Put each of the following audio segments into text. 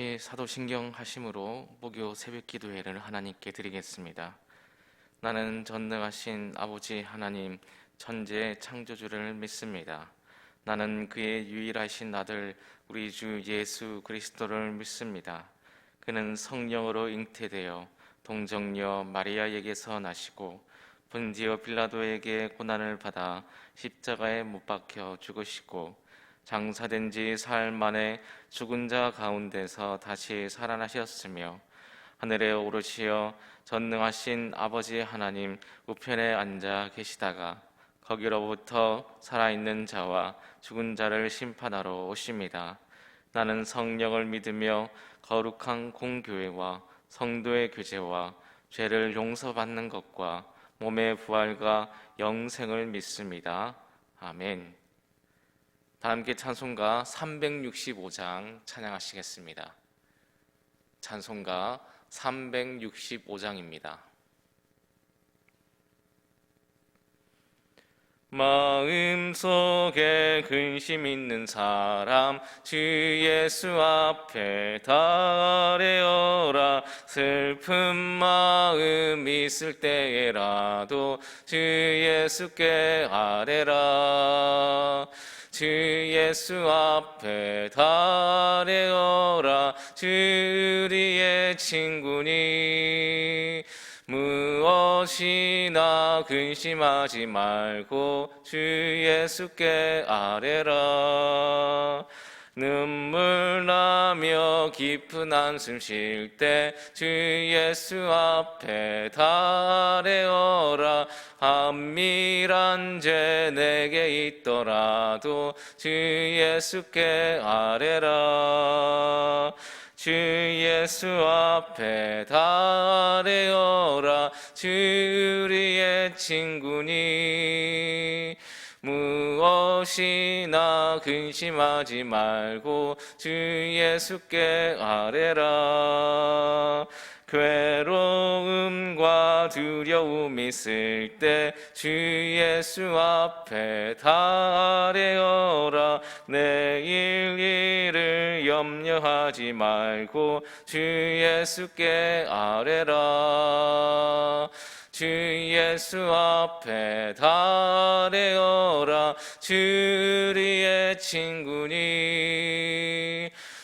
같이 사도신경 하심으로 목요 새벽 기도회를 하나님께 드리겠습니다. 나는 전능하신 아버지 하나님 천지의 창조주를 믿습니다. 나는 그의 유일하신 아들 우리 주 예수 그리스도를 믿습니다. 그는 성령으로 잉태되어 동정녀 마리아에게서 나시고 본디오 빌라도에게 고난을 받아 십자가에 못 박혀 죽으시고 장사된 지 사흘 만에 죽은 자 가운데서 다시 살아나셨으며 하늘에 오르시어 전능하신 아버지 하나님 우편에 앉아 계시다가 거기로부터 살아있는 자와 죽은 자를 심판하러 오십니다. 나는 성령을 믿으며 거룩한 공교회와 성도의 교제와 죄를 용서받는 것과 몸의 부활과 영생을 믿습니다. 아멘. 다 함께 찬송가 365장 찬양하시겠습니다. 찬송가 365장입니다. 마음속에 근심 있는 사람 주 예수 앞에 다 아뢰어라. 슬픈 마음 있을 때에라도 주 예수께 아뢰라. 주 예수 앞에 다 아뢰어라. 주 우리의 친구니 무엇이나 근심하지 말고 주 예수께 아뢰라. 눈물 나며 깊은 한숨 쉴 때 주 예수 앞에 다 아뢰어라. 안밀한 죄 내게 있더라도 주 예수께 아뢰라. 주 예수 앞에 다 아뢰어라. 주 우리의 친구니 무엇이나 근심하지 말고 주 예수께 아뢰라. 괴로움과 두려움 있을 때 주 예수 앞에 다 아뢰어라. 내일 일을 염려하지 말고 주 예수께 아뢰라. 주 예수 앞에 다 아뢰어라. 주 우리의 친구니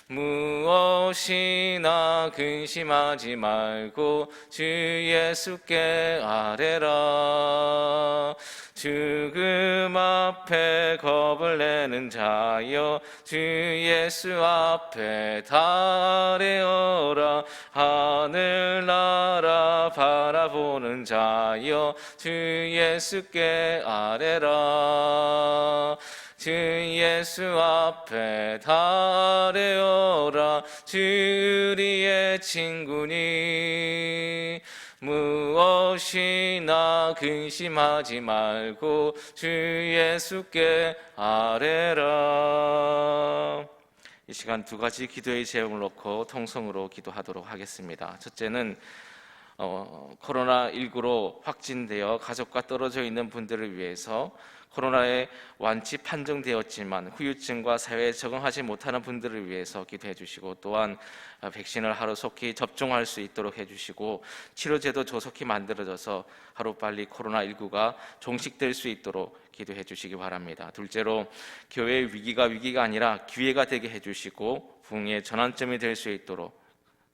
무엇이나 근심하지 말고 주 예수께 아뢰라. 죽음 앞에 겁을 내는 자여 주 예수 앞에 다 아뢰어라. 하늘나라 바라보는 자여 주 예수께 아뢰라. 주 예수 앞에 다 아뢰어라. 주 우리의 친구니 무엇이나 근심하지 말고 주 예수께 아뢰라. 이 시간 두 가지 기도의 제목을 놓고 통성으로 기도하도록 하겠습니다. 첫째는 코로나19로 확진되어 가족과 떨어져 있는 분들을 위해서 코로나에 완치 판정되었지만 후유증과 사회에 적응하지 못하는 분들을 위해서 기도해 주시고, 또한 백신을 하루속히 접종할 수 있도록 해주시고 치료제도 조속히 만들어져서 하루빨리 코로나19가 종식될 수 있도록 기도해 주시기 바랍니다. 둘째로 교회의 위기가 아니라 기회가 되게 해주시고 부흥의 전환점이 될 수 있도록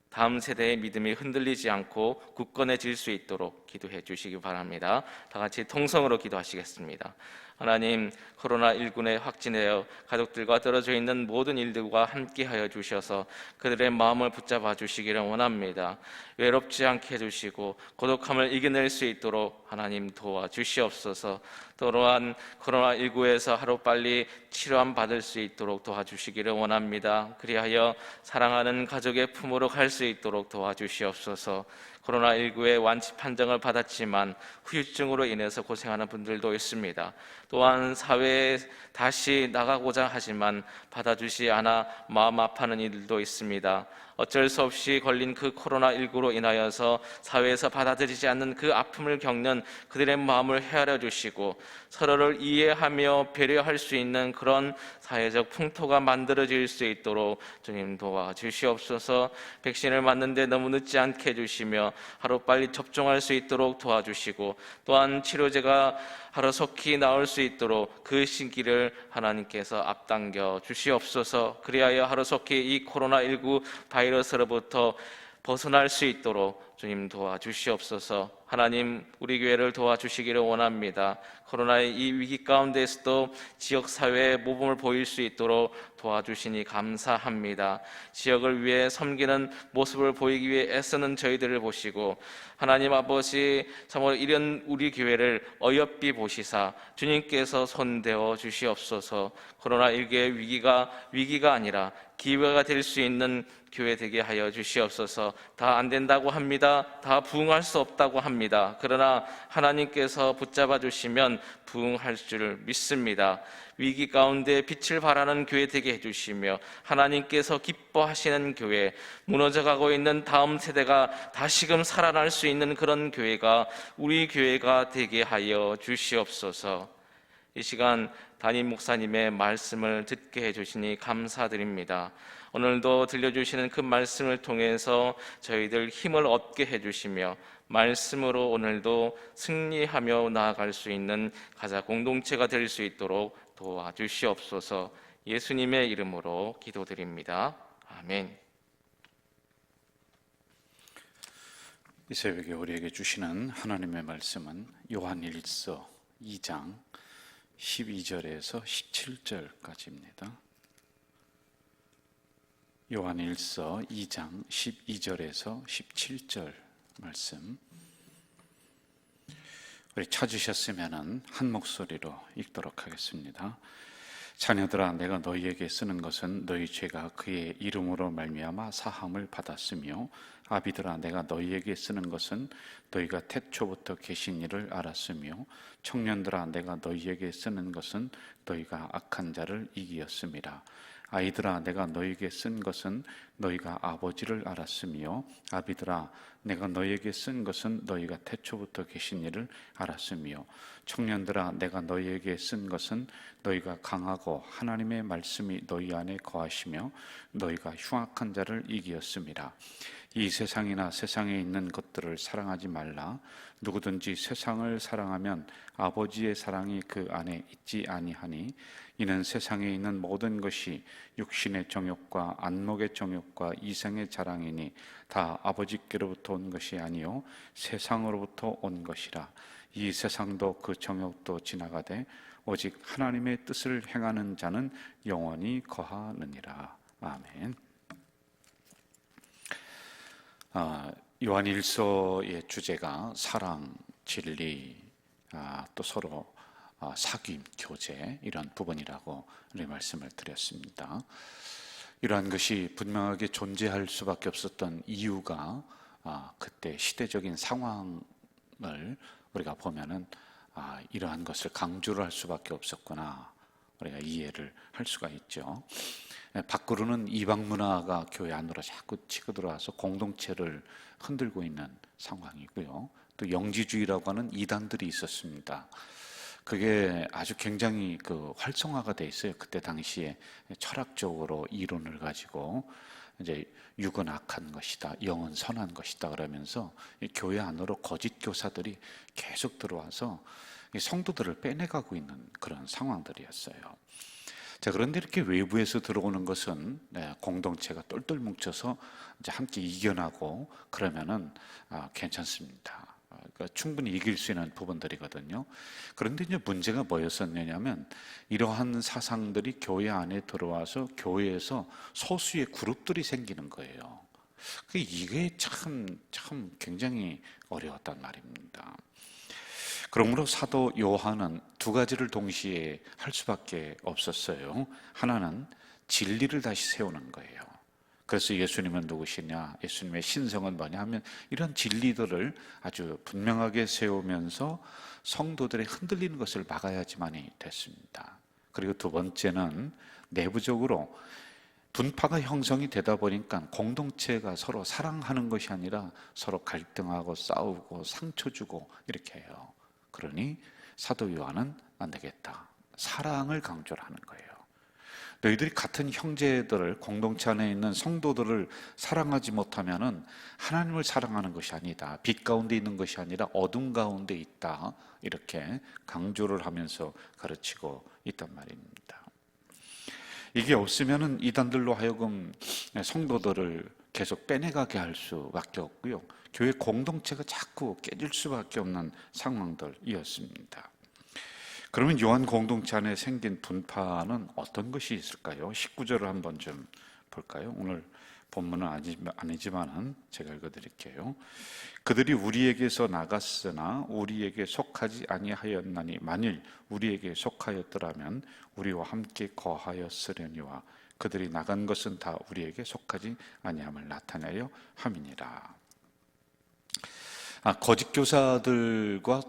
다음 세대의 믿음이 흔들리지 않고 굳건해질 수 있도록 기도해 주시기 바랍니다. 다 같이 통성으로 기도하시겠습니다. 하나님, 코로나19에 확진되어 가족들과 떨어져 있는 모든 일들과 함께하여 주셔서 그들의 마음을 붙잡아 주시기를 원합니다. 외롭지 않게 해주시고 고독함을 이겨낼 수 있도록 하나님 도와주시옵소서. 또한 코로나19에서 하루빨리 치료함 받을 수 있도록 도와주시기를 원합니다. 그리하여 사랑하는 가족의 품으로 갈 수 있도록 도와주시옵소서. 코로나19의 완치 판정을 받았지만 후유증으로 인해서 고생하는 분들도 있습니다. 또한 사회에 다시 나가고자 하지만 받아주지 않아 마음 아파하는 이들도 있습니다. 어쩔 수 없이 걸린 그 코로나19로 인하여서 사회에서 받아들이지 않는 그 아픔을 겪는 그들의 마음을 헤아려 주시고 서로를 이해하며 배려할 수 있는 그런 사회적 풍토가 만들어질 수 있도록 주님 도와주시옵소서. 백신을 맞는데 너무 늦지 않게 해주시며 하루빨리 접종할 수 있도록 도와주시고 또한 치료제가 하루속히 나올 수 있도록 그 시기를 하나님께서 앞당겨 주시옵소서. 그리하여 하루속히 이 코로나19 바이러스로부터 벗어날 수 있도록 주님 도와주시옵소서. 하나님, 우리 교회를 도와주시기를 원합니다. 코로나의 이 위기 가운데에서도 지역사회의 모범을 보일 수 있도록 도와주시니 감사합니다. 지역을 위해 섬기는 모습을 보이기 위해 애쓰는 저희들을 보시고 하나님 아버지, 정말 이런 우리 교회를 어여삐 보시사 주님께서 손대어 주시옵소서. 코로나19의 위기가 아니라 기회가 될 수 있는 교회 되게 하여 주시옵소서. 다 안 된다고 합니다. 다 부응할 수 없다고 합니다. 그러나 하나님께서 붙잡아 주시면 부응할 줄 믿습니다. 위기 가운데 빛을 발하는 교회 되게 해주시며 하나님께서 기뻐하시는 교회, 무너져가고 있는 다음 세대가 다시금 살아날 수 있는 그런 교회가 우리 교회가 되게 하여 주시옵소서. 이 시간 담임 목사님의 말씀을 듣게 해주시니 감사드립니다. 오늘도 들려주시는 그 말씀을 통해서 저희들 힘을 얻게 해주시며 말씀으로 오늘도 승리하며 나아갈 수 있는 가자 공동체가 될 수 있도록 도와주시옵소서. 예수님의 이름으로 기도드립니다. 아멘. 이 새벽에 우리에게 주시는 하나님의 말씀은 요한일서 2장 12절에서 17절까지입니다. 요한일서 2장 12절에서 17절 말씀, 우리 찾으셨으면 한 목소리로 읽도록 하겠습니다. 자녀들아, 내가 너희에게 쓰는 것은 너희 죄가 그의 이름으로 말미암아 사함을 받았으며, 아비들아, 내가 너희에게 쓰는 것은 너희가 태초부터 계신 이를 알았으며, 청년들아, 내가 너희에게 쓰는 것은 너희가 악한 자를 이기었음이라. 아이들아, 내가 너희에게 쓴 것은 너희가 아버지를 알았으며, 아비들아, 내가 너희에게 쓴 것은 너희가 태초부터 계신 이를 알았으며, 청년들아, 내가 너희에게 쓴 것은 너희가 강하고 하나님의 말씀이 너희 안에 거하시며 너희가 흉악한 자를 이기었음이라. 이 세상이나 세상에 있는 것들을 사랑하지 말라. 누구든지 세상을 사랑하면 아버지의 사랑이 그 안에 있지 아니하니, 이는 세상에 있는 모든 것이 육신의 정욕과 안목의 정욕과 이생의 자랑이니 다 아버지께로부터 온 것이 아니요 세상으로부터 온 것이라. 이 세상도 그 정욕도 지나가되 오직 하나님의 뜻을 행하는 자는 영원히 거하느니라. 아멘. 요한일서의 주제가 사랑, 진리, 또 서로 사귐, 교제, 이런 부분이라고 우리 말씀을 드렸습니다. 이러한 것이 분명하게 존재할 수밖에 없었던 이유가 그때 시대적인 상황을 우리가 보면은 이러한 것을 강조를 할 수밖에 없었구나, 우리가 이해를 할 수가 있죠. 밖으로는 이방 문화가 교회 안으로 자꾸 치고 들어와서 공동체를 흔들고 있는 상황이고요. 또 영지주의라고 하는 이단들이 있었습니다. 그게 아주 굉장히 활성화가 돼 있어요. 그때 당시에 철학적으로 이론을 가지고 이제 육은 악한 것이다, 영은 선한 것이다 그러면서 교회 안으로 거짓 교사들이 계속 들어와서 성도들을 빼내가고 있는 그런 상황들이었어요. 자, 그런데 이렇게 외부에서 들어오는 것은 공동체가 똘똘 뭉쳐서 이제 함께 이겨나고 그러면은 괜찮습니다. 그러니까 충분히 이길 수 있는 부분들이거든요. 그런데 이제 문제가 뭐였었냐면, 이러한 사상들이 교회 안에 들어와서 교회에서 소수의 그룹들이 생기는 거예요. 이게 참 굉장히 어려웠단 말입니다. 그러므로 사도 요한은 두 가지를 동시에 할 수밖에 없었어요. 하나는 진리를 다시 세우는 거예요. 그래서 예수님은 누구시냐, 예수님의 신성은 뭐냐 하면 이런 진리들을 아주 분명하게 세우면서 성도들의 흔들리는 것을 막아야지만이 됐습니다. 그리고 두 번째는 내부적으로 분파가 형성이 되다 보니까 공동체가 서로 사랑하는 것이 아니라 서로 갈등하고 싸우고 상처 주고 이렇게 해요. 그러니 사도 요한은 안 되겠다. 사랑을 강조를 하는 거예요. 너희들이 같은 형제들을, 공동체 안에 있는 성도들을 사랑하지 못하면은 하나님을 사랑하는 것이 아니다. 빛 가운데 있는 것이 아니라 어둠 가운데 있다. 이렇게 강조를 하면서 가르치고 있단 말입니다. 이게 없으면은 이단들로 하여금 성도들을 계속 빼내가게 할 수밖에 없고요. 교회 공동체가 자꾸 깨질 수밖에 없는 상황들이었습니다. 그러면 요한 공동체 안에 생긴 분파는 어떤 것이 있을까요? 19절을 한번 좀 볼까요? 오늘 본문은 아니지만은 제가 읽어드릴게요. 그들이 우리에게서 나갔으나 우리에게 속하지 아니하였나니 만일 우리에게 속하였더라면 우리와 함께 거하였으려니와 그들이 나간 것은 다 우리에게 속하지 아니함을 나타내려 함이니라. 거짓 교사들과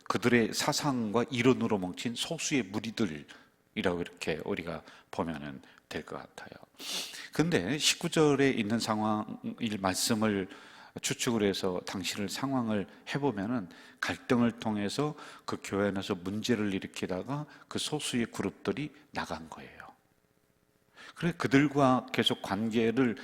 그들의 사상과 이론으로 뭉친 소수의 무리들이라고 이렇게 우리가 보면 될 것 같아요. 그런데 19절에 있는 상황일 말씀을 추측을 해서 당시를 상황을 해보면은 갈등을 통해서 그 교회 안에서 문제를 일으키다가 그 소수의 그룹들이 나간 거예요. 그래 그들과 계속 관계를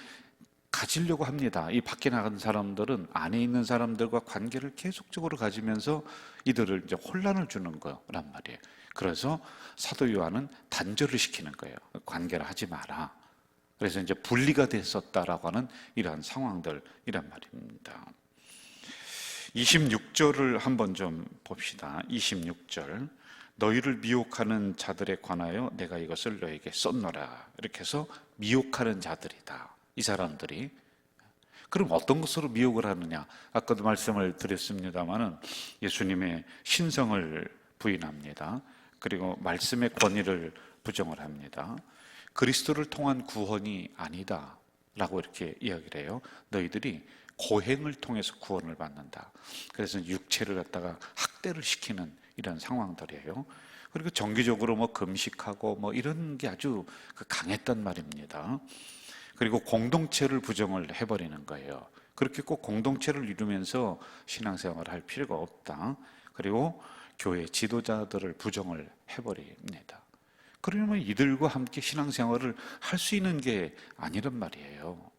가지려고 합니다. 이 밖에 나간 사람들은 안에 있는 사람들과 관계를 계속적으로 가지면서 이들을 이제 혼란을 주는 거란 말이에요. 그래서 사도 요한은 단절을 시키는 거예요. 관계를 하지 마라. 그래서 이제 분리가 됐었다라고 하는 이러한 상황들이란 말입니다. 26절을 한번 좀 봅시다. 26절. 너희를 미혹하는 자들에 관하여 내가 이것을 너에게 썼노라. 이렇게 해서 미혹하는 자들이다. 이 사람들이. 그럼 어떤 것으로 미혹을 하느냐? 아까도 말씀을 드렸습니다마는 예수님의 신성을 부인합니다. 그리고 말씀의 권위를 부정을 합니다. 그리스도를 통한 구원이 아니다 라고 이렇게 이야기를 해요. 너희들이 고행을 통해서 구원을 받는다. 그래서 육체를 갖다가 학대를 시키는 이런 상황들이에요. 그리고 정기적으로 금식하고 이런 게 아주 강했단 말입니다. 그리고 공동체를 부정을 해버리는 거예요. 그렇게 꼭 공동체를 이루면서 신앙생활을 할 필요가 없다. 그리고 교회 지도자들을 부정을 해버립니다. 그러면 이들과 함께 신앙생활을 할 수 있는 게 아니란 말이에요.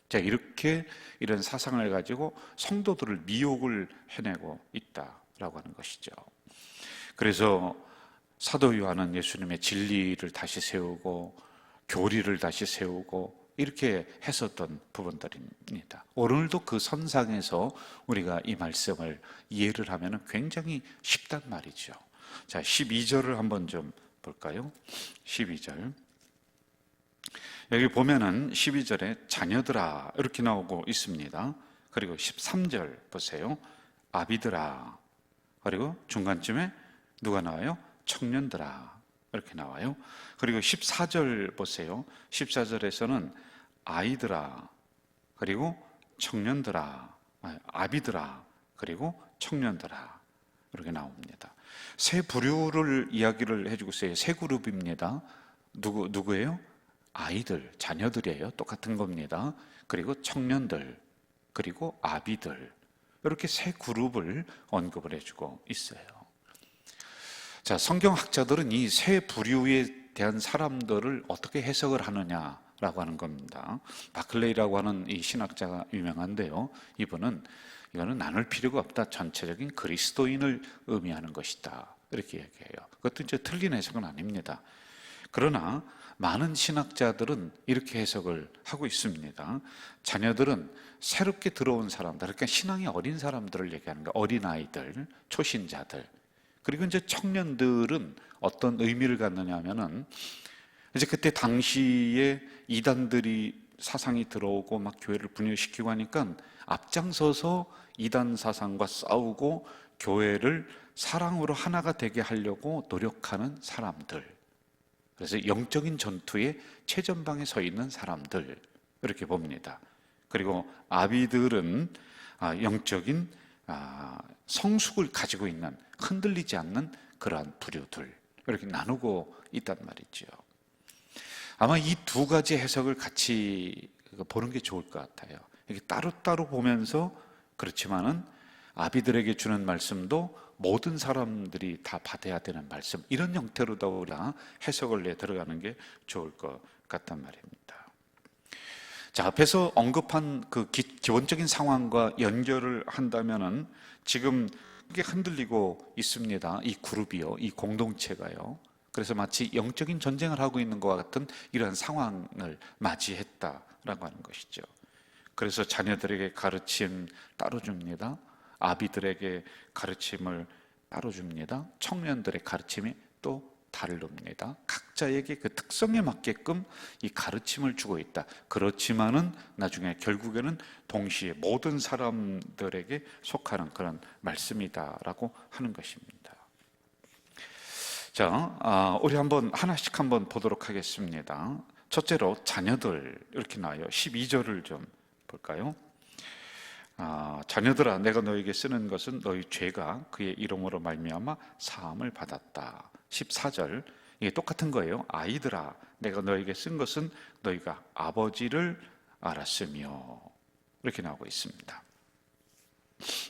자, 이렇게 이런 사상을 가지고 성도들을 미혹을 해내고 있다라고 하는 것이죠. 그래서 사도 요한은 예수님의 진리를 다시 세우고 교리를 다시 세우고 이렇게 했었던 부분들입니다. 오늘도 그 선상에서 우리가 이 말씀을 이해를 하면 굉장히 쉽단 말이죠. 자, 12절을 한번 좀 볼까요? 12절. 여기 보면은 12절에 자녀들아 이렇게 나오고 있습니다. 그리고 13절 보세요. 아비들아. 그리고 중간쯤에 누가 나와요? 청년들아. 이렇게 나와요. 그리고 14절 보세요. 14절에서는 아이들아, 그리고 청년들아, 아비들아, 그리고 청년들아. 이렇게 나옵니다. 세 부류를 이야기를 해주고 있어요. 세 그룹입니다. 누구예요? 아이들, 자녀들이에요. 똑같은 겁니다. 그리고 청년들, 그리고 아비들. 이렇게 세 그룹을 언급을 해주고 있어요. 자, 성경학자들은 이 세 부류에 대한 사람들을 어떻게 해석을 하느냐라고 하는 겁니다. 바클레이라고 하는 이 신학자가 유명한데요. 이거는 나눌 필요가 없다. 전체적인 그리스도인을 의미하는 것이다. 이렇게 얘기해요. 그것도 이제 틀린 해석은 아닙니다. 그러나 많은 신학자들은 이렇게 해석을 하고 있습니다. 자녀들은 새롭게 들어온 사람들, 그러니까 신앙이 어린 사람들을 얘기하는 거예요. 어린아이들, 초신자들. 그리고 이제 청년들은 어떤 의미를 갖느냐 하면은 이제 그때 당시에 이단들이 사상이 들어오고 막 교회를 분열시키고 하니까 앞장서서 이단 사상과 싸우고 교회를 사랑으로 하나가 되게 하려고 노력하는 사람들. 그래서 영적인 전투의 최전방에 서 있는 사람들 이렇게 봅니다. 그리고 아비들은 영적인 성숙을 가지고 있는 흔들리지 않는 그러한 부류들 이렇게 나누고 있단 말이죠. 아마 이 두 가지 해석을 같이 보는 게 좋을 것 같아요. 이게 따로따로 보면서 그렇지만은 아비들에게 주는 말씀도 모든 사람들이 다 받아야 되는 말씀, 이런 형태로도 우리가 해석을 내 들어가는 게 좋을 것 같단 말입니다. 자, 앞에서 언급한 그 기본적인 상황과 연결을 한다면은 지금 이게 흔들리고 있습니다. 이 그룹이요, 이 공동체가요. 그래서 마치 영적인 전쟁을 하고 있는 것과 같은 이러한 상황을 맞이했다라고 하는 것이죠. 그래서 자녀들에게 가르침 따로 줍니다. 아비들에게 가르침을 따로 줍니다. 청년들의 가르침이 또 다릅니다. 각자에게 그 특성에 맞게끔 이 가르침을 주고 있다. 그렇지만은 나중에 결국에는 동시에 모든 사람들에게 속하는 그런 말씀이다라고 하는 것입니다. 자, 우리 하나씩 한번 보도록 하겠습니다. 첫째로 자녀들, 이렇게 나와요. 12절을 좀 볼까요? 자녀들아, 내가 너에게 쓰는 것은 너희 죄가 그의 이름으로 말미암아 사함을 받았다. 14절, 이게 똑같은 거예요. 아이들아, 내가 너에게 쓴 것은 너희가 아버지를 알았으며, 이렇게 나오고 있습니다.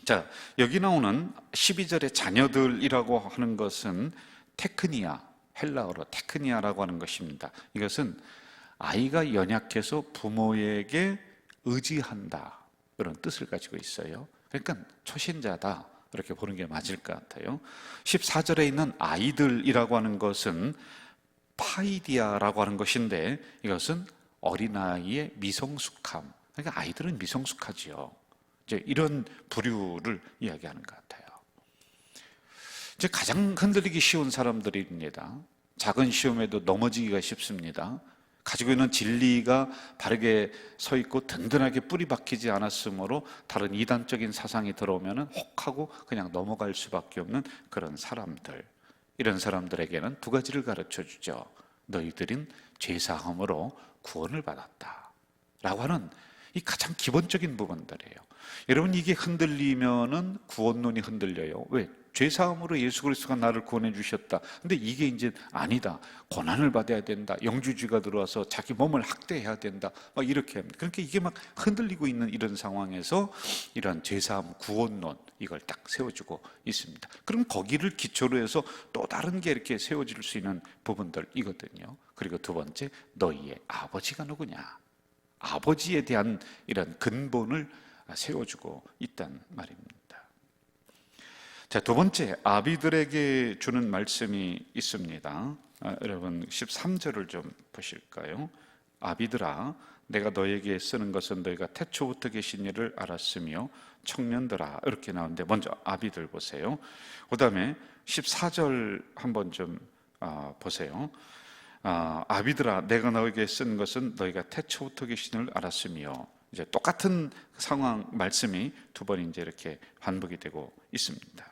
자, 여기 나오는 12절의 자녀들이라고 하는 것은 테크니아, 헬라어로 테크니아라고 하는 것입니다. 이것은 아이가 연약해서 부모에게 의지한다, 그런 뜻을 가지고 있어요. 그러니까 초신자다, 이렇게 보는 게 맞을 것 같아요. 14절에 있는 아이들이라고 하는 것은 파이디아라고 하는 것인데, 이것은 어린아이의 미성숙함, 그러니까 아이들은 미성숙하지요. 이제 이런 부류를 이야기하는 것 같아요. 이제 가장 흔들리기 쉬운 사람들입니다. 작은 시험에도 넘어지기가 쉽습니다. 가지고 있는 진리가 바르게 서 있고 든든하게 뿌리 박히지 않았으므로 다른 이단적인 사상이 들어오면 혹하고 그냥 넘어갈 수밖에 없는 그런 사람들, 이런 사람들에게는 두 가지를 가르쳐 주죠. 너희들은 죄사함으로 구원을 받았다 라고 하는 이 가장 기본적인 부분들이에요. 여러분, 이게 흔들리면은 구원론이 흔들려요. 왜? 죄사함으로 예수 그리스도가 나를 구원해 주셨다. 근데 이게 이제 아니다. 고난을 받아야 된다. 영주주의가 들어와서 자기 몸을 학대해야 된다. 막 이렇게 합니다. 그러니까 이게 막 흔들리고 있는 이런 상황에서 이런 죄사함 구원론, 이걸 딱 세워주고 있습니다. 그럼 거기를 기초로 해서 또 다른 게 이렇게 세워질 수 있는 부분들이거든요. 그리고 두 번째, 너희의 아버지가 누구냐? 아버지에 대한 이런 근본을 세워주고 있단 말입니다. 자, 두 번째, 아비들에게 주는 말씀이 있습니다. 여러분 13절을 좀 보실까요? 아비들아, 내가 너에게 쓰는 것은 너희가 태초부터 계신 일을 알았으며 청년들아, 이렇게 나오는데 먼저 아비들 보세요. 그 다음에 14절 한번 좀 보세요. 아비들아, 내가 너에게 쓴 것은 너희가 태초부터 계신 줄 알았으며, 이제 똑같은 상황 말씀이 두 번 이제 이렇게 반복이 되고 있습니다.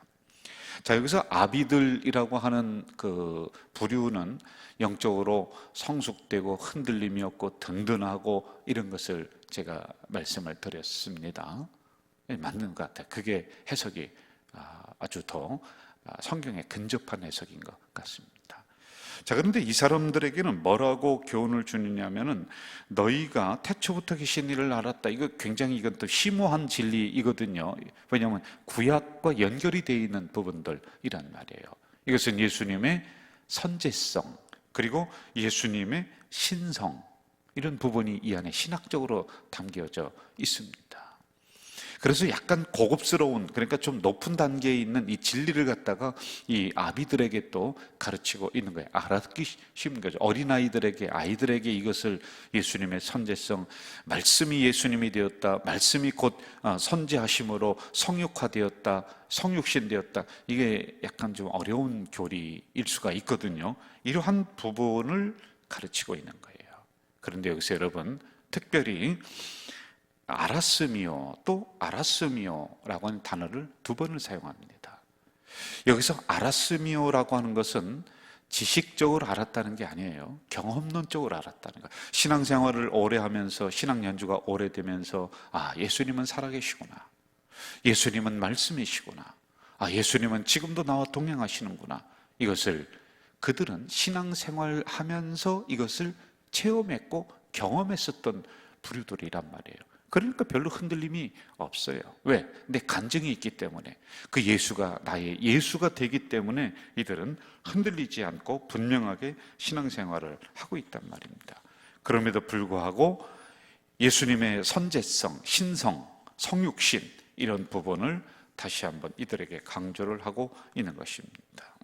자, 여기서 아비들이라고 하는 그 부류는 영적으로 성숙되고 흔들림이 없고 든든하고 이런 것을 제가 말씀을 드렸습니다. 맞는 것 같아요. 그게 해석이 아주 더 성경에 근접한 해석인 것 같습니다. 자, 그런데 이 사람들에게는 뭐라고 교훈을 주느냐면은 너희가 태초부터 계신 일을 알았다. 이거 굉장히 이건 또 심오한 진리이거든요. 왜냐하면 구약과 연결이 되어 있는 부분들이란 말이에요. 이것은 예수님의 선제성, 그리고 예수님의 신성, 이런 부분이 이 안에 신학적으로 담겨져 있습니다. 그래서 약간 고급스러운, 그러니까 좀 높은 단계에 있는 이 진리를 갖다가 이 아비들에게 또 가르치고 있는 거예요. 알아듣기 쉬운 거죠. 어린아이들에게, 아이들에게 이것을 예수님의 선제성, 말씀이 예수님이 되었다, 말씀이 곧 선제하심으로 성육화되었다, 성육신 되었다, 이게 약간 좀 어려운 교리일 수가 있거든요. 이러한 부분을 가르치고 있는 거예요. 그런데 여기서 여러분, 특별히 알았으며 또 알았으며라고 하는 단어를 두 번을 사용합니다. 여기서 알았으며라고 하는 것은 지식적으로 알았다는 게 아니에요. 경험론적으로 알았다는 거예요. 신앙생활을 오래 하면서, 신앙 연주가 오래되면서 예수님은 살아계시구나, 예수님은 말씀이시구나, 예수님은 지금도 나와 동행하시는구나, 이것을 그들은 신앙생활 하면서 이것을 체험했고 경험했었던 부류들이란 말이에요. 그러니까 별로 흔들림이 없어요. 왜? 내 간증이 있기 때문에, 그 예수가 나의 예수가 되기 때문에 이들은 흔들리지 않고 분명하게 신앙생활을 하고 있단 말입니다. 그럼에도 불구하고 예수님의 선제성, 신성, 성육신 이런 부분을 다시 한번 이들에게 강조를 하고 있는 것입니다.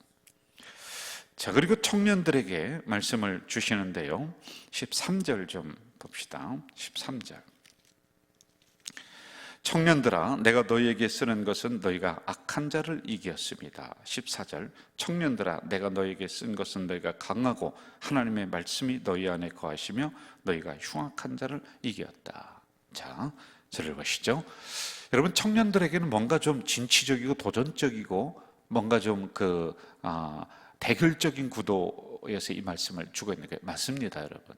자, 그리고 청년들에게 말씀을 주시는데요, 13절 좀 봅시다. 13절. 청년들아, 내가 너희에게 쓰는 것은 너희가 악한 자를 이겼습니다. 14절. 청년들아, 내가 너희에게 쓴 것은 너희가 강하고 하나님의 말씀이 너희 안에 거하시며 너희가 흉악한 자를 이겼다. 자, 저를 보시죠. 여러분, 청년들에게는 뭔가 좀 진취적이고 도전적이고 뭔가 좀 대결적인 구도에서 이 말씀을 주고 있는 게 맞습니다, 여러분.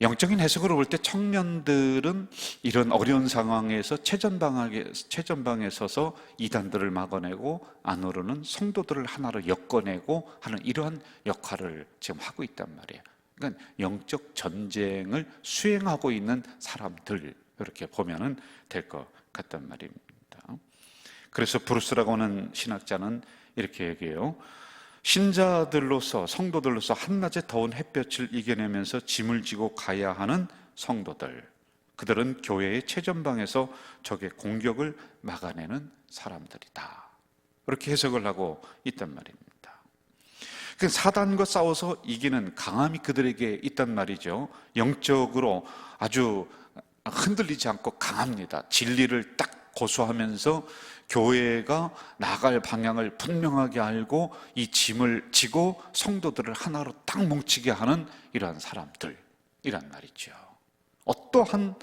영적인 해석으로 볼 때 청년들은 이런 어려운 상황에서 최전방에 서서 이단들을 막아내고 안으로는 성도들을 하나로 엮어내고 하는 이러한 역할을 지금 하고 있단 말이에요. 그러니까 영적 전쟁을 수행하고 있는 사람들, 이렇게 보면 될 것 같단 말입니다. 그래서 브루스라고 하는 신학자는 이렇게 얘기해요. 신자들로서, 성도들로서 한낮에 더운 햇볕을 이겨내면서 짐을 지고 가야 하는 성도들, 그들은 교회의 최전방에서 적의 공격을 막아내는 사람들이다. 이렇게 해석을 하고 있단 말입니다. 사단과 싸워서 이기는 강함이 그들에게 있단 말이죠. 영적으로 아주 흔들리지 않고 강합니다. 진리를 딱 고수하면서 교회가 나갈 방향을 분명하게 알고 이 짐을 지고 성도들을 하나로 딱 뭉치게 하는 이러한 사람들이란 말이죠. 어떠한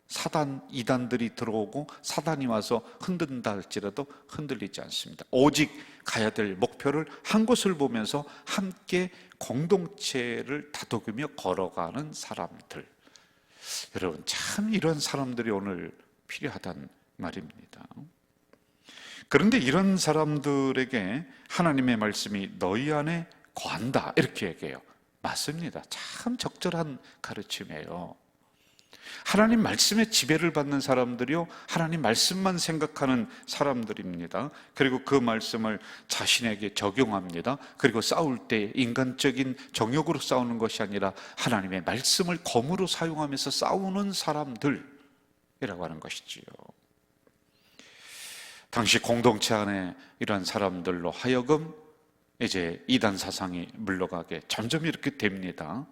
사단, 이단들이 들어오고 사단이 와서 흔든다 할지라도 흔들리지 않습니다. 오직 가야 될 목표를 한 곳을 보면서 함께 공동체를 다독이며 걸어가는 사람들. 여러분, 참 이런 사람들이 오늘 필요하단 말입니다. 그런데 이런 사람들에게 하나님의 말씀이 너희 안에 거한다, 이렇게 얘기해요. 맞습니다. 참 적절한 가르침이에요. 하나님 말씀에 지배를 받는 사람들이요, 하나님 말씀만 생각하는 사람들입니다. 그리고 그 말씀을 자신에게 적용합니다. 그리고 싸울 때 인간적인 정욕으로 싸우는 것이 아니라 하나님의 말씀을 검으로 사용하면서 싸우는 사람들이라고 하는 것이지요. 당시 공동체 안에 이런 사람들로 하여금 이제 이단 사상이 물러가게 점점 이렇게 됩니다.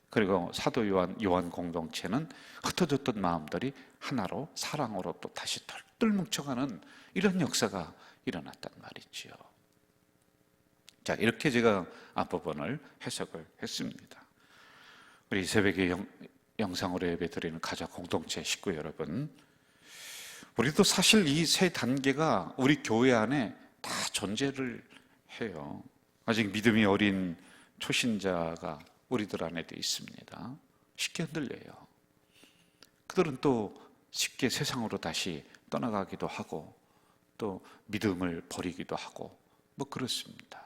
그리고 사도 요한 공동체는 흩어졌던 마음들이 하나로 사랑으로 또 다시 털들 뭉쳐가는 이런 역사가 일어났단 말이지요. 자, 이렇게 제가 앞부분을 해석을 했습니다. 우리 새벽에 영상으로 예배드리는 가족 공동체 식구 여러분, 우리도 사실 이 세 단계가 우리 교회 안에 다 존재를 해요. 아직 믿음이 어린 초신자가 우리들 안에도 있습니다. 쉽게 흔들려요. 그들은 또 쉽게 세상으로 다시 떠나가기도 하고 또 믿음을 버리기도 하고 뭐 그렇습니다.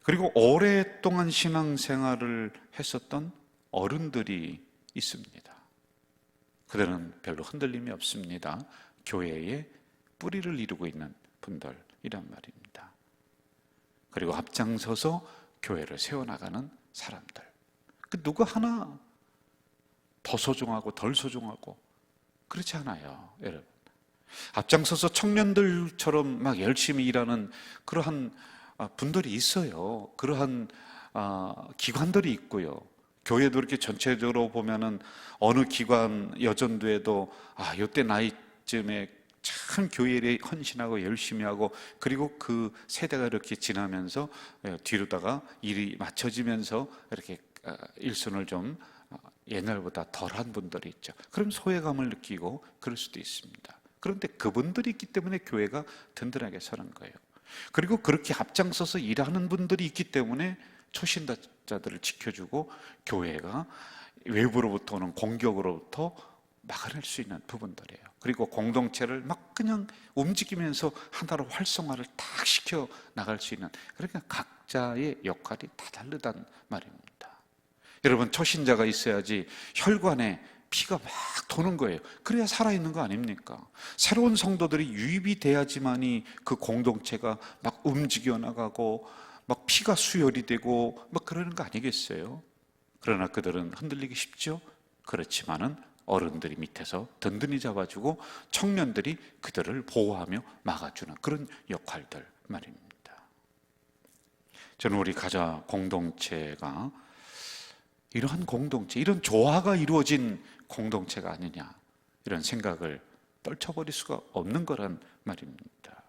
그리고 오랫동안 신앙생활을 했었던 어른들이 있습니다. 그들은 별로 흔들림이 없습니다. 교회에 뿌리를 이루고 있는 분들이란 말입니다. 그리고 앞장서서 교회를 세워나가는 사람들, 그 누구 하나 더 소중하고 덜 소중하고 그렇지 않아요, 여러분. 앞장서서 청년들처럼 막 열심히 일하는 그러한 분들이 있어요. 그러한 기관들이 있고요. 교회도 이렇게 전체적으로 보면은 어느 기관 여전도에도 이때 나이쯤에 참 교회에 헌신하고 열심히 하고, 그리고 그 세대가 이렇게 지나면서 뒤로다가 일이 맞춰지면서 이렇게 일손을 좀 옛날보다 덜한 분들이 있죠. 그럼 소외감을 느끼고 그럴 수도 있습니다. 그런데 그분들이 있기 때문에 교회가 든든하게 서는 거예요. 그리고 그렇게 앞장서서 일하는 분들이 있기 때문에 초신자들을 지켜주고 교회가 외부로부터 오는 공격으로부터 막아낼 수 있는 부분들이에요. 그리고 공동체를 막 그냥 움직이면서 하나로 활성화를 딱 시켜 나갈 수 있는, 그러니까 각자의 역할이 다 다르단 말입니다. 여러분, 초신자가 있어야지 혈관에 피가 막 도는 거예요. 그래야 살아있는 거 아닙니까? 새로운 성도들이 유입이 돼야지만이 그 공동체가 막 움직여 나가고 막 피가 수혈이 되고 막 그러는 거 아니겠어요? 그러나 그들은 흔들리기 쉽죠? 그렇지만은 어른들이 밑에서 든든히 잡아주고 청년들이 그들을 보호하며 막아주는 그런 역할들 말입니다. 저는 우리 가자 공동체가 이러한 공동체, 이런 조화가 이루어진 공동체가 아니냐, 이런 생각을 떨쳐버릴 수가 없는 거란 말입니다.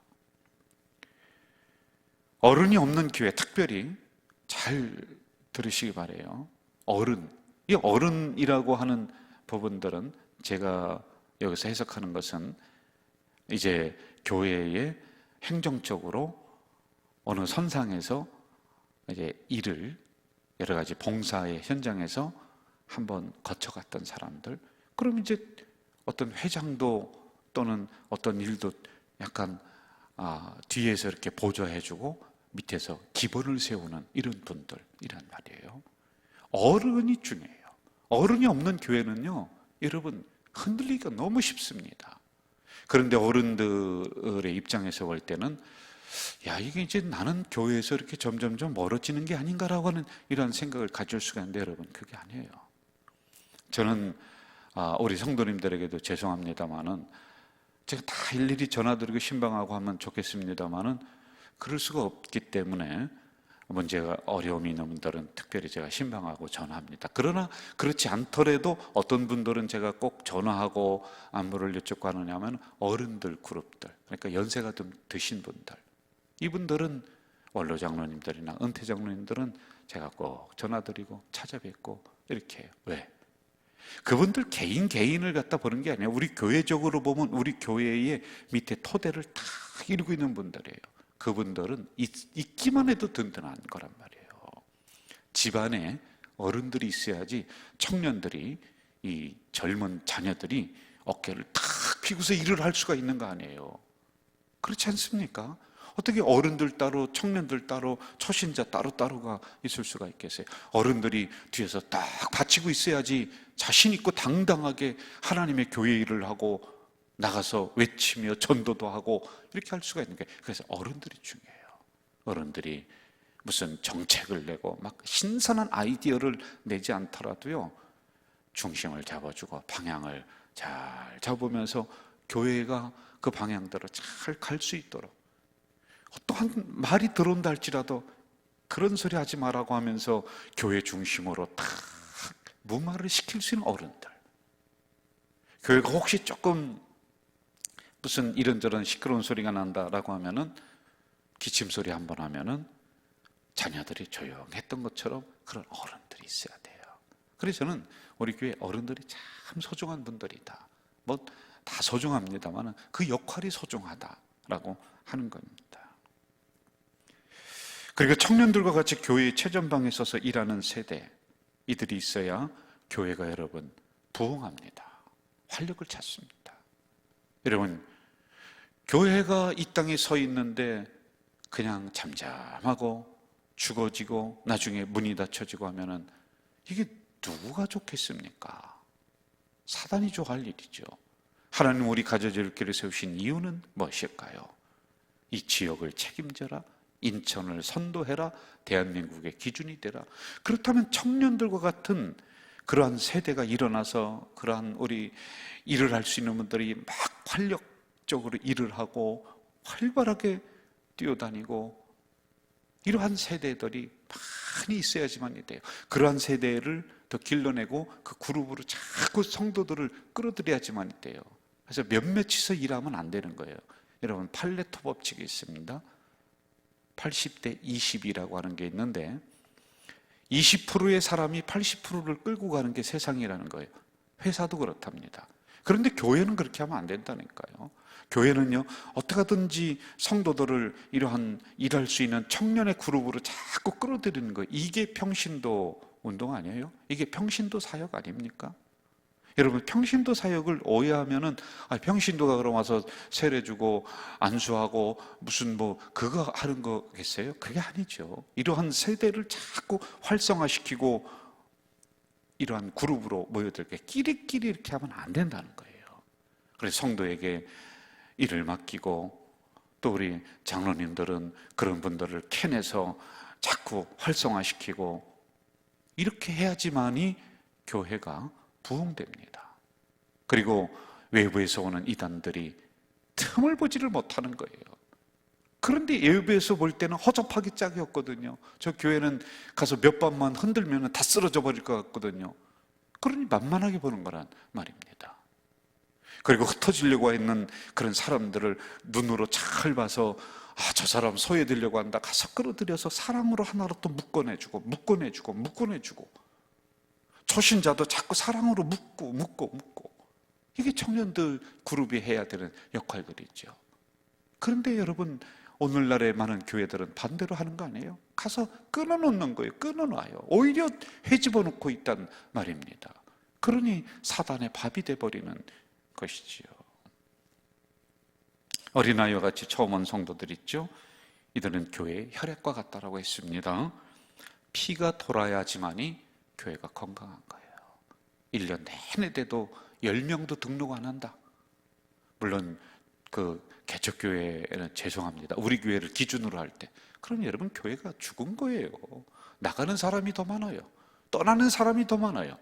어른이 없는 교회, 특별히 잘 들으시기 바래요. 이 어른이라고 하는 부분들은 제가 여기서 해석하는 것은 이제 교회의 행정적으로 어느 선상에서 이제 일을 여러 가지 봉사의 현장에서 한번 거쳐갔던 사람들, 그럼 이제 어떤 회장도 또는 어떤 일도 약간 뒤에서 이렇게 보조해주고 밑에서 기본을 세우는 이런 분들이란 말이에요. 어른이 중요해요. 어른이 없는 교회는요, 여러분, 흔들리기가 너무 쉽습니다. 그런데 어른들의 입장에서 볼 때는 이게 이제 나는 교회에서 이렇게 점점점 멀어지는 게 아닌가라고 하는 이런 생각을 가질 수가 있는데, 여러분, 그게 아니에요. 저는 우리 성도님들에게도 죄송합니다만은 제가 다 일일이 전화드리고 신방하고 하면 좋겠습니다만은 그럴 수가 없기 때문에 문제가 어려움이 있는 분들은 특별히 제가 신방하고 전화합니다. 그러나 그렇지 않더라도 어떤 분들은 제가 꼭 전화하고 안부를 여쭙고 하느냐면 어른들 그룹들, 그러니까 연세가 좀 드신 분들, 이분들은 원로 장로님들이나 은퇴 장로님들은 제가 꼭 전화드리고 찾아뵙고 이렇게 해요. 왜? 그분들 개인을 갖다 보는 게 아니에요. 우리 교회적으로 보면 우리 교회의 밑에 토대를 다 이루고 있는 분들이에요. 그분들은 있기만 해도 든든한 거란 말이에요. 집안에 어른들이 있어야지 청년들이, 이 젊은 자녀들이 어깨를 탁 펴고서 일을 할 수가 있는 거 아니에요. 그렇지 않습니까? 어떻게 어른들 따로, 청년들 따로, 초신자 따로가 있을 수가 있겠어요? 어른들이 뒤에서 딱 받치고 있어야지 자신 있고 당당하게 하나님의 교회 일을 하고 나가서 외치며 전도도 하고 이렇게 할 수가 있는 거예요. 그래서 어른들이 중요해요. 어른들이 무슨 정책을 내고 막 신선한 아이디어를 내지 않더라도요, 중심을 잡아주고 방향을 잘 잡으면서 교회가 그 방향대로 잘 갈 수 있도록, 어떠한 말이 들어온다 할지라도 그런 소리 하지 말라고 하면서 교회 중심으로 딱 무마를 시킬 수 있는 어른들, 교회가 혹시 조금 무슨 이런저런 시끄러운 소리가 난다라고 하면은, 기침소리 한번 하면은 자녀들이 조용했던 것처럼 그런 어른들이 있어야 돼요. 그래서 저는 우리 교회 어른들이 참 소중한 분들이다. 뭐 다 소중합니다만 그 역할이 소중하다라고 하는 겁니다. 그리고 청년들과 같이 교회의 최전방에 서서 일하는 세대, 이들이 있어야 교회가 여러분 부흥합니다. 활력을 찾습니다. 여러분, 교회가 이 땅에 서 있는데 그냥 잠잠하고 죽어지고 나중에 문이 닫혀지고 하면은 이게 누구가 좋겠습니까? 사단이 좋아할 일이죠. 하나님 우리 가져질길을 세우신 이유는 무엇일까요? 이 지역을 책임져라, 인천을 선도해라, 대한민국의 기준이 되라. 그렇다면 청년들과 같은 그러한 세대가 일어나서 그러한 우리 일을 할 수 있는 분들이 막 활력적으로 일을 하고 활발하게 뛰어다니고, 이러한 세대들이 많이 있어야지만이 돼요. 그러한 세대를 더 길러내고 그 그룹으로 자꾸 성도들을 끌어들여야지만이 돼요. 그래서 몇몇이서 일하면 안 되는 거예요. 여러분, 팔레토 법칙이 있습니다. 80대 20이라고 하는 게 있는데 20%의 사람이 80%를 끌고 가는 게 세상이라는 거예요. 회사도 그렇답니다. 그런데 교회는 그렇게 하면 안 된다니까요. 교회는요, 어떻게 하든지 성도들을 이러한 일할 수 있는 청년의 그룹으로 자꾸 끌어들이는 거예요. 이게 평신도 운동 아니에요? 이게 평신도 사역 아닙니까? 여러분, 평신도 사역을 오해하면은 평신도가 그럼 와서 세례주고 안수하고 무슨 뭐 그거 하는 거겠어요? 그게 아니죠. 이러한 세대를 자꾸 활성화시키고 이러한 그룹으로 모여들게 끼리끼리 이렇게 하면 안 된다는 거예요. 그래서 성도에게 일을 맡기고 또 우리 장로님들은 그런 분들을 캔에서 자꾸 활성화시키고 이렇게 해야지만이 교회가 부흥됩니다. 그리고 외부에서 오는 이단들이 틈을 보지를 못하는 거예요. 그런데 외부에서 볼 때는 허접하기 짝이 없거든요. 저 교회는 가서 몇 번만 흔들면 다 쓰러져 버릴 것 같거든요. 그러니 만만하게 보는 거란 말입니다. 그리고 흩어지려고 했는 그런 사람들을 눈으로 잘 봐서 저 사람 소외되려고 한다. 가서 끌어들여서 사랑으로 하나로 또 묶어내주고 초신자도 자꾸 사랑으로 묶고 이게 청년들 그룹이 해야 되는 역할들이죠. 그런데 여러분, 오늘날의 많은 교회들은 반대로 하는 거 아니에요? 가서 끊어놓는 거예요. 끊어놔요. 오히려 헤집어 놓고 있단 말입니다. 그러니 사단의 밥이 돼버리는 것이지요. 어린아이와 같이 처음 온 성도들 있죠? 이들은 교회의 혈액과 같다라고 했습니다. 피가 돌아야지만이 교회가 건강한 거예요. 1년 내내 돼도 10명도 등록 안 한다. 물론 그 개척교회는 죄송합니다. 우리 교회를 기준으로 할 때. 그럼 여러분, 교회가 죽은 거예요. 나가는 사람이 더 많아요. 떠나는 사람이 더 많아요.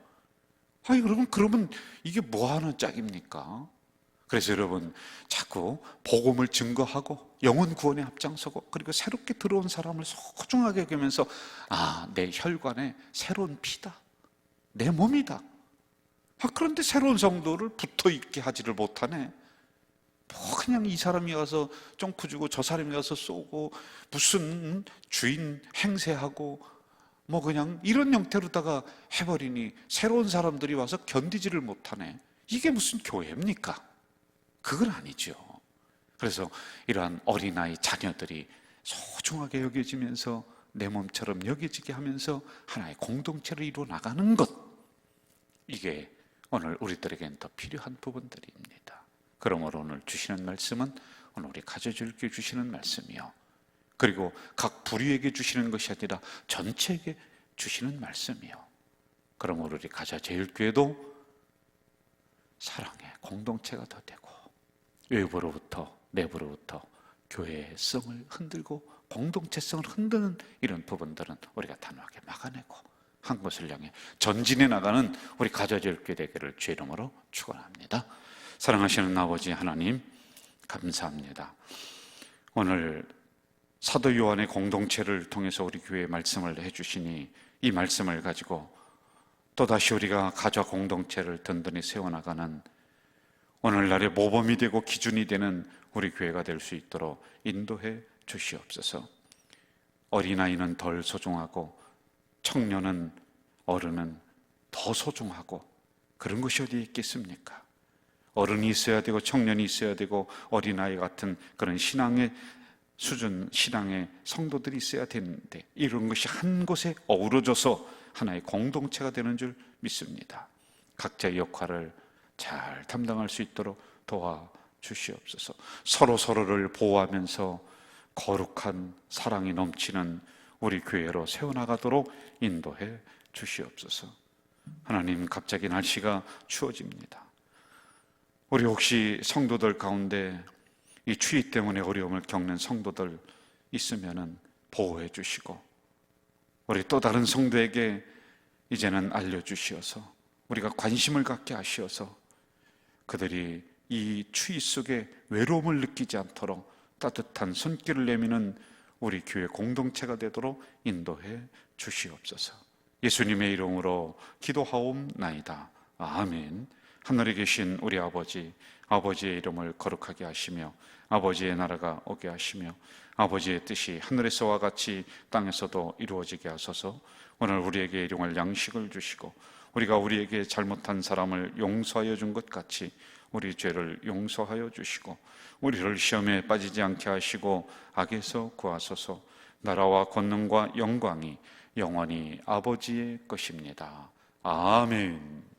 여러분, 그러면 이게 뭐 하는 짝입니까? 그래서 여러분, 자꾸 복음을 증거하고 영혼 구원에 앞장서고 그리고 새롭게 들어온 사람을 소중하게 여기면서 내 혈관에 새로운 피다, 내 몸이다. 그런데 새로운 성도를 붙어있게 하지를 못하네. 그냥 이 사람이 와서 점프 주고 저 사람이 와서 쏘고 무슨 주인 행세하고 그냥 이런 형태로다가 해버리니 새로운 사람들이 와서 견디지를 못하네. 이게 무슨 교회입니까? 그건 아니죠. 그래서 이러한 어린아이 자녀들이 소중하게 여겨지면서 내 몸처럼 여겨지게 하면서 하나의 공동체를 이루어 나가는 것, 이게 오늘 우리들에게는 더 필요한 부분들입니다. 그러므로 오늘 주시는 말씀은 오늘 우리 가져줄게 주시는 말씀이요, 그리고 각 부류에게 주시는 것이 아니라 전체에게 주시는 말씀이요, 그러므로 우리 가져제일교회도 사랑의 공동체가 더 되고 외부로부터 내부로부터 교회의 성을 흔들고 공동체성을 흔드는 이런 부분들은 우리가 단호하게 막아내고 한 곳을 향해 전진해 나가는 우리 가져제일교회 되기를 주의 이름으로 축원합니다. 사랑하시는 아버지 하나님, 감사합니다. 오늘 사도 요한의 공동체를 통해서 우리 교회에 말씀을 해주시니 이 말씀을 가지고 또다시 우리가 가족 공동체를 든든히 세워나가는 오늘날의 모범이 되고 기준이 되는 우리 교회가 될 수 있도록 인도해 주시옵소서. 어린아이는 덜 소중하고 청년은, 어른은 더 소중하고 그런 것이 어디 있겠습니까? 어른이 있어야 되고 청년이 있어야 되고 어린아이 같은 그런 신앙의 수준, 신앙의 성도들이 있어야 되는데 이런 것이 한 곳에 어우러져서 하나의 공동체가 되는 줄 믿습니다. 각자의 역할을 잘 담당할 수 있도록 도와주시옵소서. 서로를 보호하면서 거룩한 사랑이 넘치는 우리 교회로 세워나가도록 인도해 주시옵소서. 하나님, 갑자기 날씨가 추워집니다. 우리 혹시 성도들 가운데 이 추위 때문에 어려움을 겪는 성도들 있으면은 보호해 주시고 우리 또 다른 성도에게 이제는 알려주시어서 우리가 관심을 갖게 하시어서 그들이 이 추위 속에 외로움을 느끼지 않도록 따뜻한 손길을 내미는 우리 교회 공동체가 되도록 인도해 주시옵소서. 예수님의 이름으로 기도하옵나이다. 아멘. 하늘에 계신 우리 아버지, 아버지의 이름을 거룩하게 하시며 아버지의 나라가 오게 하시며 아버지의 뜻이 하늘에서와 같이 땅에서도 이루어지게 하소서. 오늘 우리에게 일용할 양식을 주시고 우리가 우리에게 잘못한 사람을 용서하여 준 것 같이 우리 죄를 용서하여 주시고 우리를 시험에 빠지지 않게 하시고 악에서 구하소서. 나라와 권능과 영광이 영원히 아버지의 것입니다. 아멘.